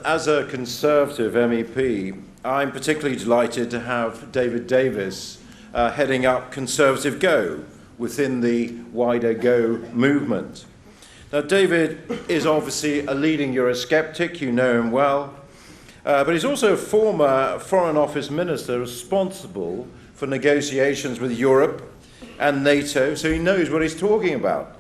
As a Conservative MEP, I'm particularly delighted to have David Davis heading up Conservative Go within the wider Go movement. Now, David is obviously a leading Eurosceptic, you know him well, but he's also a former Foreign Office Minister responsible for negotiations with Europe and NATO, so he knows what he's talking about.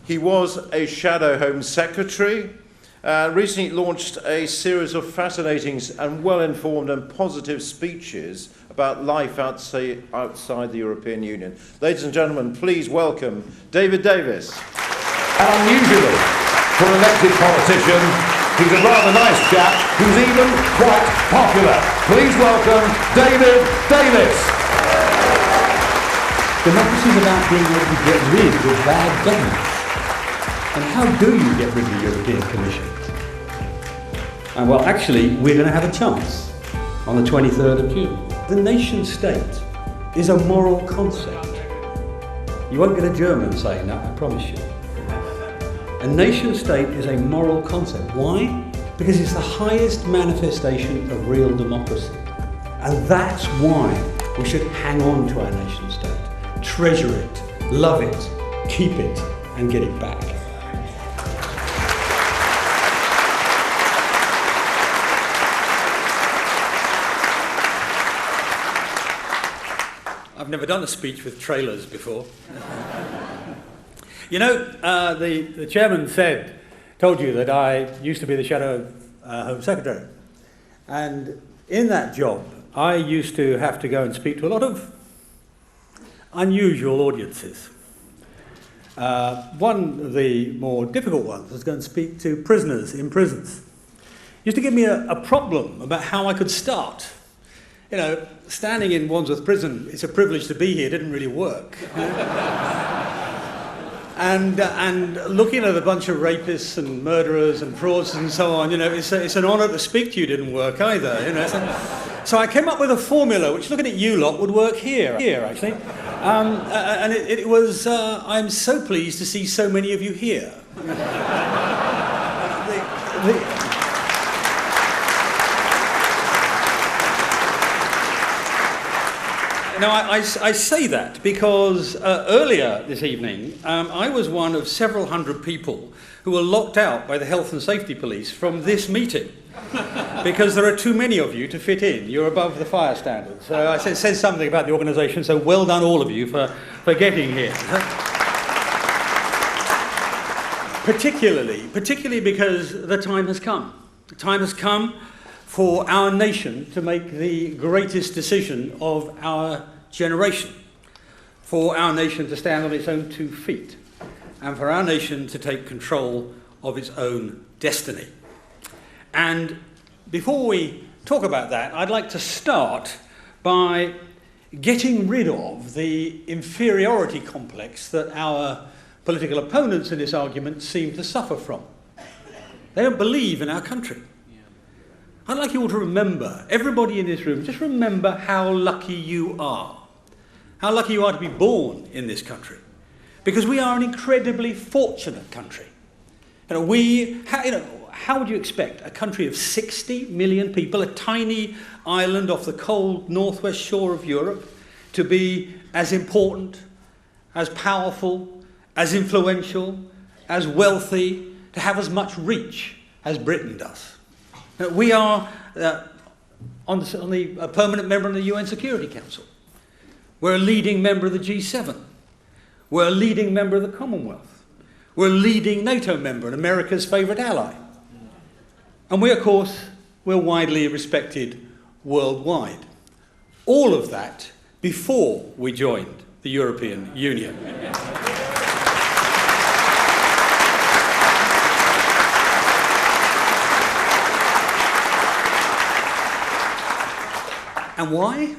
He was a shadow Home Secretary, recently launched a series of fascinating and well-informed and positive speeches about life outside the European Union. Ladies and gentlemen, please welcome David Davis. Unusually, for an elected politician, he's a rather nice chap who's even quite popular. Please welcome David Davis. Democracy is about being able to get rid of bad government. And how do you get rid of the European Commission? And well, actually, we're going to have a chance on the 23rd of June. The nation state is a moral concept. You won't get a German saying that, I promise you. A nation state is a moral concept. Why? Because it's the highest manifestation of real democracy. And that's why we should hang on to our nation state, treasure it, love it, keep it, and get it back. I've never done a speech with trailers before. You know, the chairman told you that I used to be the shadow Home Secretary. And in that job, I used to have to go and speak to a lot of unusual audiences. One of the more difficult ones was going to speak to prisoners in prisons. Used to give me a problem about how I could start. You know, standing in Wandsworth Prison, it's a privilege to be here, didn't really work. And looking at a bunch of rapists and murderers and fraudsters and so on, you know, it's an honour to speak to you didn't work either, you know. So I came up with a formula which, looking at you lot, would work here actually. And it was, I'm so pleased to see so many of you here. Now, I say that because earlier this evening, I was one of several hundred people who were locked out by the Health and Safety Police from this meeting because there are too many of you to fit in. You're above the fire standards. So I said something about the organisation, so well done all of you for getting here. Particularly because the time has come. The time has come for our nation to make the greatest decision of our generation, for our nation to stand on its own 2 feet, and for our nation to take control of its own destiny. And before we talk about that, I'd like to start by getting rid of the inferiority complex that our political opponents in this argument seem to suffer from. They don't believe in our country. I'd like you all to remember, everybody in this room, just remember how lucky you are. How lucky you are to be born in this country. Because we are an incredibly fortunate country. How would you expect a country of 60 million people, a tiny island off the cold northwest shore of Europe, to be as important, as powerful, as influential, as wealthy, to have as much reach as Britain does? We are a permanent member of the UN Security Council. We're a leading member of the G7. We're a leading member of the Commonwealth. We're a leading NATO member and America's favourite ally. And we, of course, we're widely respected worldwide. All of that before we joined the European Union. And why?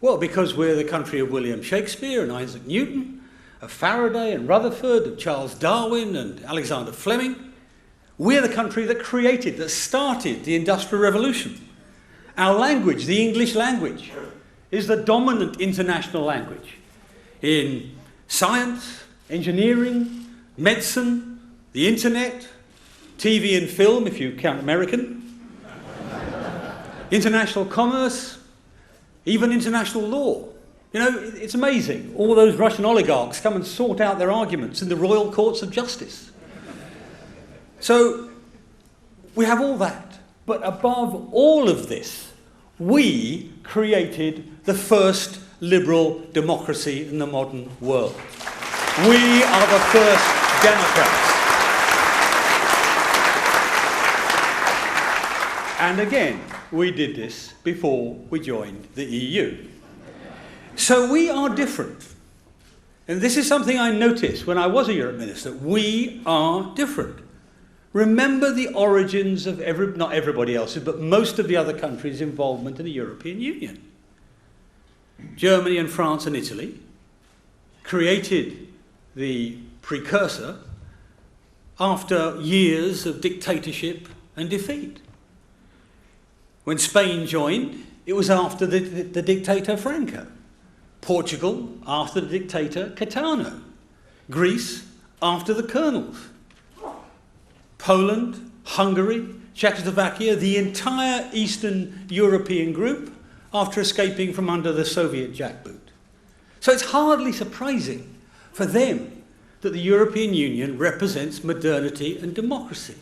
Well, because we're the country of William Shakespeare and Isaac Newton, of Faraday and Rutherford, of Charles Darwin and Alexander Fleming. We're the country that started the Industrial Revolution. Our language, the English language, is the dominant international language in science, engineering, medicine, the internet, TV and film, if you count American, international commerce, even international law. You know, it's amazing. All those Russian oligarchs come and sort out their arguments in the royal courts of justice. So we have all that. But above all of this, we created the first liberal democracy in the modern world. We are the first democrats. And again, we did this before we joined the EU. So we are different. And this is something I noticed when I was a Europe minister. We are different. Remember the origins of not everybody else's, but most of the other countries' involvement in the European Union. Germany and France and Italy created the precursor after years of dictatorship and defeat. When Spain joined, it was after the dictator Franco. Portugal after the dictator Caetano. Greece after the colonels. Poland, Hungary, Czechoslovakia, the entire Eastern European group after escaping from under the Soviet jackboot. So it's hardly surprising for them that the European Union represents modernity and democracy.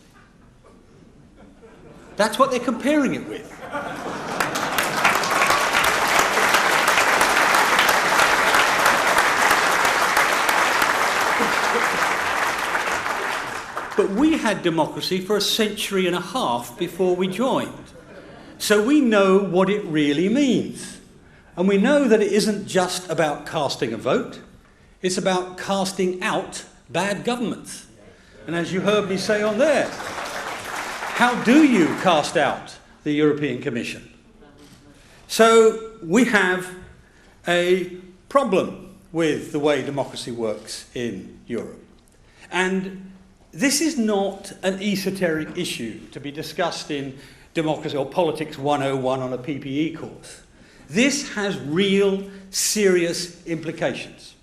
That's what they're comparing it with. But we had democracy for a century and a half before we joined. So we know what it really means. And we know that it isn't just about casting a vote, it's about casting out bad governments. And as you heard me say on there, how do you cast out the European Commission? So we have a problem with the way democracy works in Europe. And this is not an esoteric issue to be discussed in Democracy or Politics 101 on a PPE course. This has real, serious implications.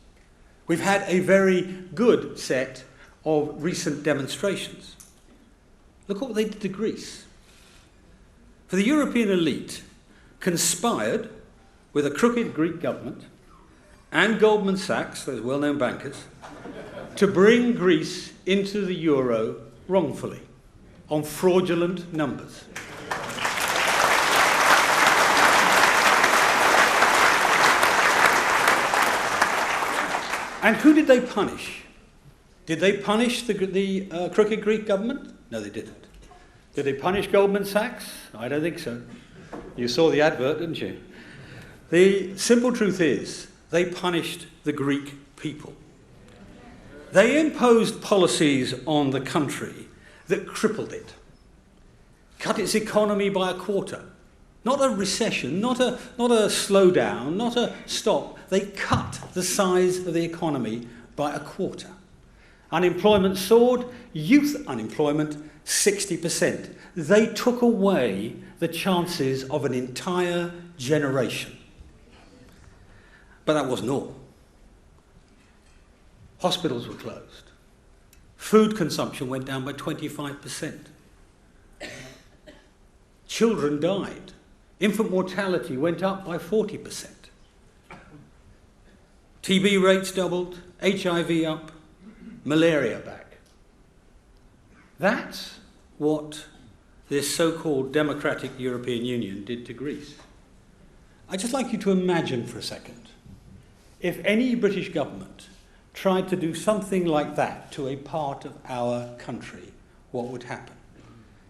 We've had a very good set of recent demonstrations. Look what they did to Greece. For the European elite conspired with a crooked Greek government and Goldman Sachs, those well-known bankers, to bring Greece into the euro wrongfully, on fraudulent numbers. And who did they punish? Did they punish the crooked Greek government? No, they didn't. Did they punish Goldman Sachs? I don't think so. You saw the advert, didn't you? The simple truth is, they punished the Greek people. They imposed policies on the country that crippled it, cut its economy by a quarter. Not a recession, not a slowdown, not a stop. They cut the size of the economy by a quarter. Unemployment soared, youth unemployment 60%. They took away the chances of an entire generation. But that wasn't all. Hospitals were closed. Food consumption went down by 25%. Children died. Infant mortality went up by 40%. TB rates doubled, HIV up, malaria back. That's what this so-called democratic European Union did to Greece. I'd just like you to imagine for a second, if any British government tried to do something like that to a part of our country, what would happen?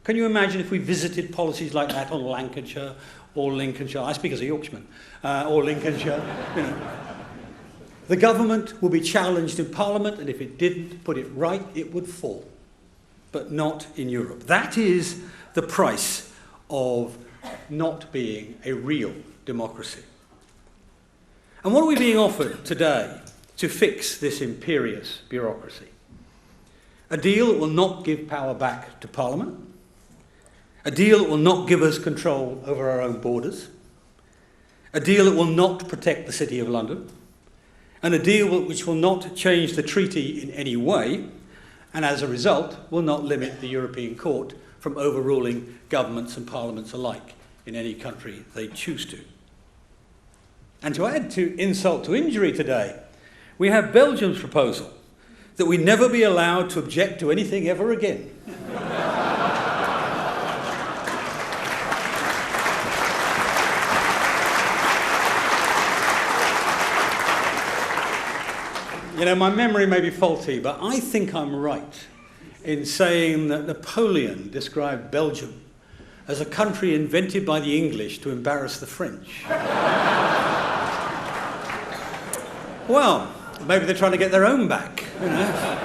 Can you imagine if we visited policies like that on Lancashire or Lincolnshire? I speak as a Yorkshireman, or Lincolnshire. You know. The government would be challenged in Parliament, and if it didn't put it right, it would fall. But not in Europe. That is the price of not being a real democracy. And what are we being offered today to fix this imperious bureaucracy? A deal that will not give power back to Parliament, a deal that will not give us control over our own borders, a deal that will not protect the City of London, and a deal which will not change the treaty in any way, and as a result will not limit the European Court from overruling governments and parliaments alike in any country they choose to. And to add to insult to injury today, we have Belgium's proposal that we never be allowed to object to anything ever again. You know, my memory may be faulty, but I think I'm right in saying that Napoleon described Belgium as a country invented by the English to embarrass the French. Well, maybe they're trying to get their own back, you know.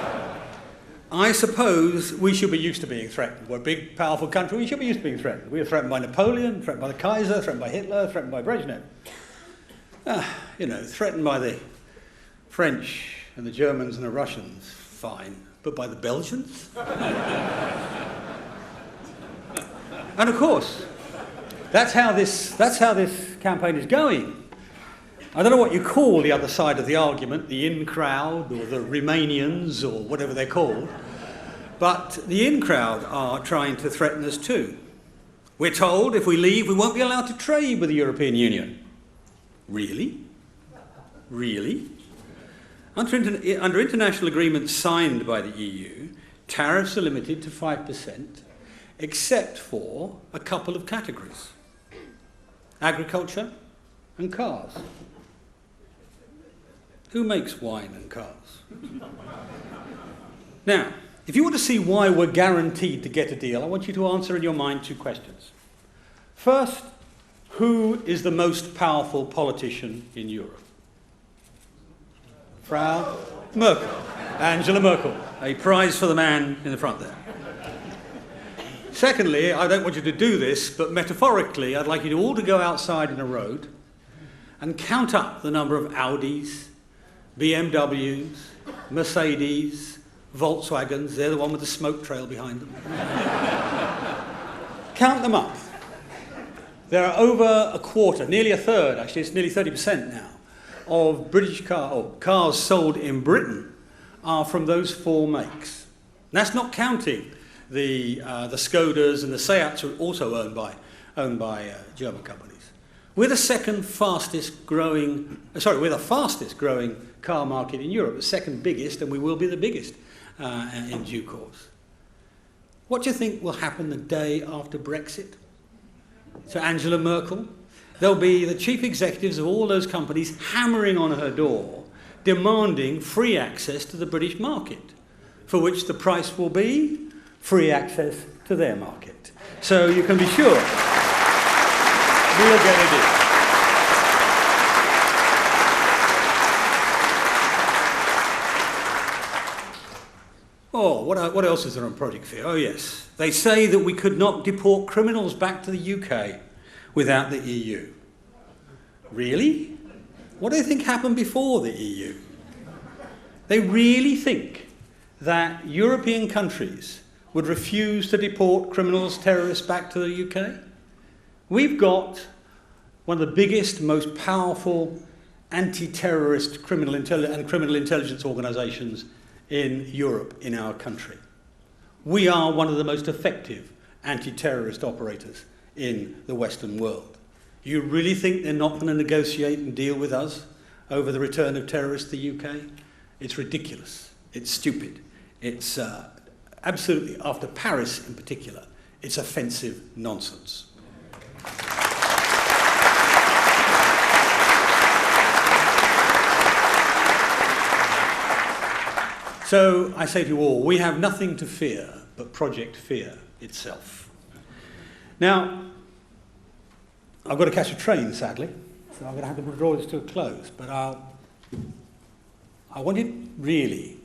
I suppose we should be used to being threatened. We're a big, powerful country. We should be used to being threatened. We were threatened by Napoleon, threatened by the Kaiser, threatened by Hitler, threatened by Brezhnev. You know, threatened by the French and the Germans and the Russians, fine. But by the Belgians? And of course, that's how this campaign is going. I don't know what you call the other side of the argument, the in crowd or the Remainians or whatever they're called, but the in crowd are trying to threaten us too. We're told if we leave, we won't be allowed to trade with the European Union. Really? Really? Under international agreements signed by the EU, tariffs are limited to 5%, except for a couple of categories: agriculture and cars. Who makes wine and cars? Now, if you want to see why we're guaranteed to get a deal, I want you to answer in your mind two questions. First, who is the most powerful politician in Europe? Frau Merkel. Angela Merkel. A prize for the man in the front there. Secondly, I don't want you to do this, but metaphorically, I'd like you all to go outside in a road and count up the number of Audis, BMWs, Mercedes, Volkswagens. They're the one with the smoke trail behind them. Count them up. There are over a quarter, nearly a third, actually, it's nearly 30% now, of British cars sold in Britain are from those four makes. And that's not counting the Skodas and the Seats, are also owned by German companies. We're the fastest growing car market in Europe, the second biggest, and we will be the biggest in due course. What do you think will happen the day after Brexit? So Angela Merkel, there'll be the chief executives of all those companies hammering on her door, demanding free access to the British market, for which the price will be free access to their market. So you can be sure we'll get a deal. Oh, what else is there on Project Fear? Oh yes, they say that we could not deport criminals back to the UK without the EU. Really? What do they think happened before the EU? They really think that European countries would refuse to deport criminals, terrorists back to the UK? We've got one of the biggest, most powerful anti-terrorist criminal intelligence organisations in Europe, in our country. We are one of the most effective anti-terrorist operators in the Western world. You really think they're not going to negotiate and deal with us over the return of terrorists to the UK? It's ridiculous. It's stupid. It's absolutely, after Paris in particular, it's offensive nonsense. So I say to you all, we have nothing to fear but Project Fear itself. Now, I've got to catch a train, sadly, so I'm going to have to draw this to a close, but I wanted really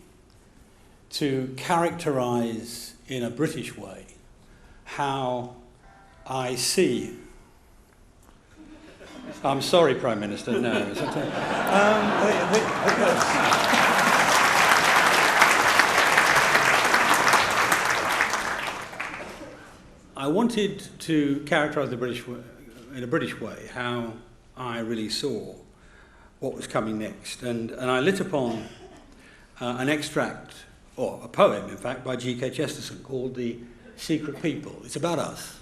to characterise in a British way how I see. I'm sorry, Prime Minister, no. I wanted to characterise in a British way how I really saw what was coming next, and I lit upon an extract or a poem, in fact, by G.K. Chesterton called The Secret People. It's about us.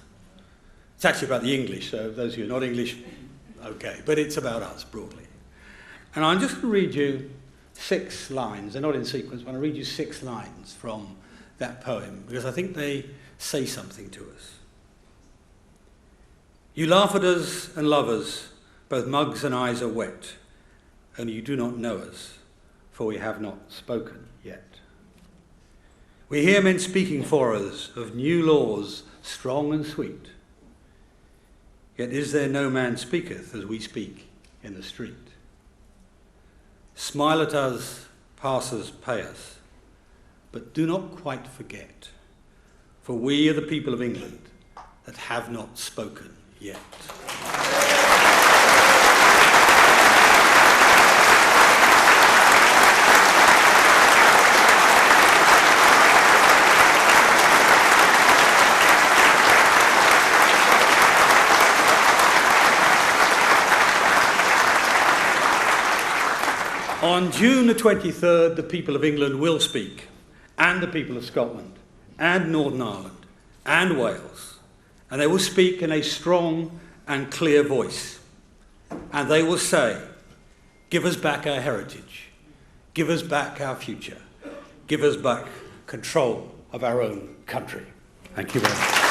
It's actually about the English, so those of you who are not English, okay, but it's about us, broadly. And I'm just going to read you 6 lines. They're not in sequence, but I'll read you 6 lines from that poem, because I think they say something to us. You laugh at us and love us, both mugs and eyes are wet, and you do not know us, for we have not spoken yet. We hear men speaking for us of new laws, strong and sweet. Yet is there no man speaketh as we speak in the street. Smile at us, passers pay us, but do not quite forget, for we are the people of England that have not spoken yet. On June the 23rd, the people of England will speak, and the people of Scotland, and Northern Ireland, and Wales, and they will speak in a strong and clear voice, and they will say, give us back our heritage, give us back our future, give us back control of our own country. Thank you very much.